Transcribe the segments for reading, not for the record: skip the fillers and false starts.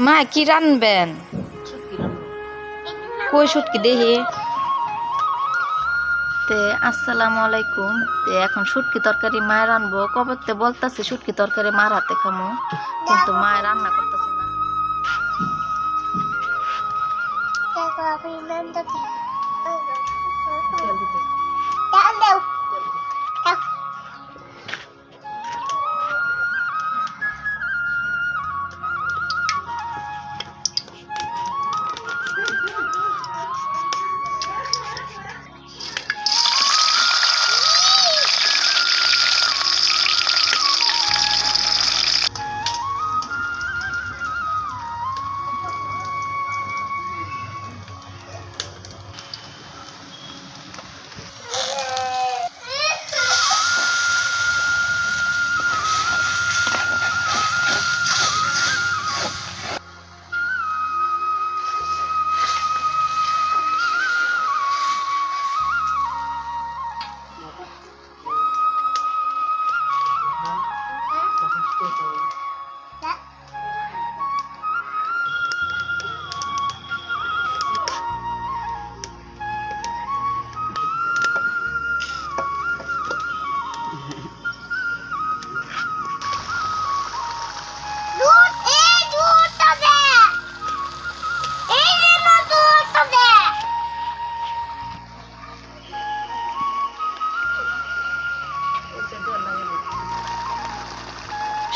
মা কি রানবেন? কই শুটকি দেখি। আসসালামু আলাইকুম। এখন শুটকি তরকারি মায়ের রানবো। কবে বলতেছে শুটকি তরকারি মার হাতে খামো, কিন্তু মায়ের রান্না করতেছে না।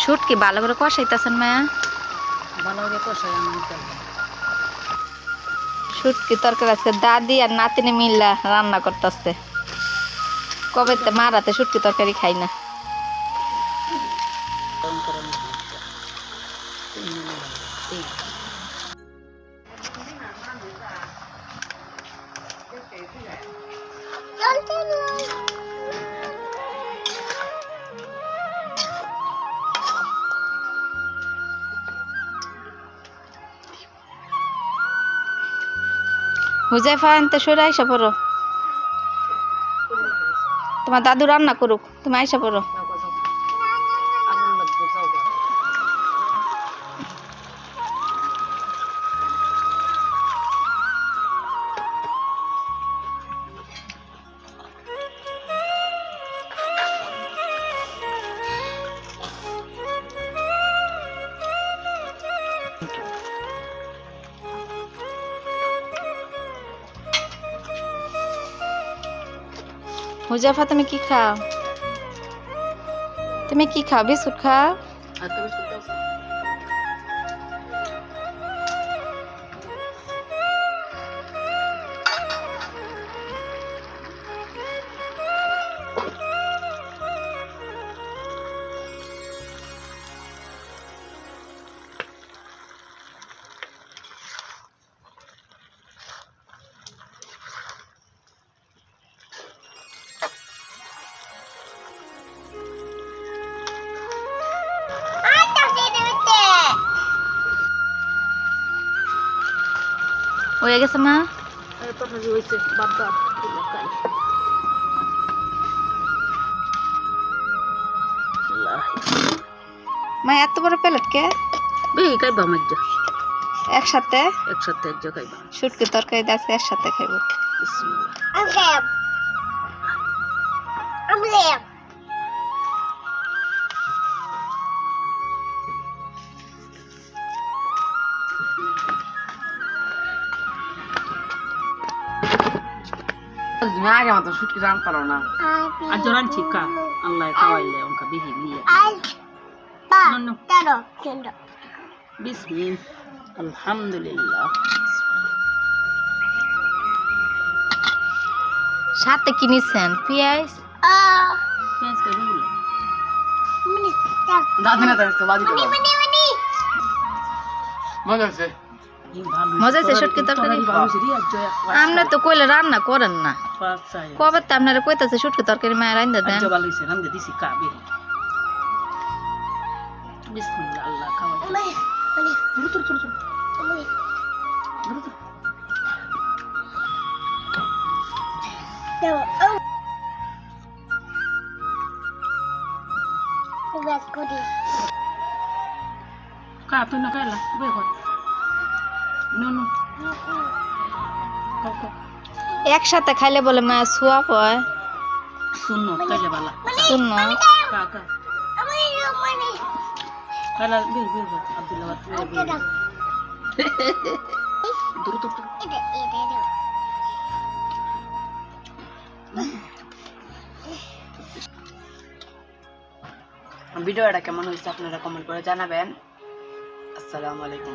শুটকি ভালো করে কষাইতেছেন মায়া? ভালো করে কষাই শুটকি তরকারি আজকে দাদি আর নাতিনে মিল্লা রান্না করতেছে। কবে মার হাতে শুটকি তরকারি খাই না। হুজাইফা আনতে সরে আইসা পড়ো। তোমার দাদু রান্না করুক, তুমি আইসা পড়ো। হুজাইফা তুমি কি খাও? তুমি কি খাও? বিস্কুট খাও? হয়ে গেছে মা? মা এত বড় প্লেট কে? খাইবা মজ্জা একসাথে একসাথে খাইবা। শুটকি তরকারি আজকে একসাথে খাইব। আগে মতো শুটকি রান পারো না। আর জোরান চিকা আল্লাহ খাওয়াইলে অঙ্কা বিহি নিয়ে বিসমিল আলহামদুলিল্লাহ। সাথে কি নিছেন? পেঁয়াজ। দাদি না তো বাদি তো মজা আছে। মজা আছে শুটকি তরকারি। আমরা তো কইলে রান্না করেন না। কবে তো আপনারা কইতাছে শুটকি তরকারি মায়ের রান্না দেন। ভালো হইছে রান্না দিছি কাবে। বিসমিল্লাহ আল্লাহ খাওয়াই। দ্রুত দ্রুত দ্রুত Ka tu na kaila, boy ko. No no একসাথে খাইলে বলে মায়ের সোয়া হয় শূন্য খাইলে ভালো শূন্য কা কা খাইলা বের বের বের আব্দুল্লাহ বের বের দূর দূর ভিডিওটা কেমন হয়েছে আপনারা কমেন্ট করে জানাবেন। আসসালামু আলাইকুম।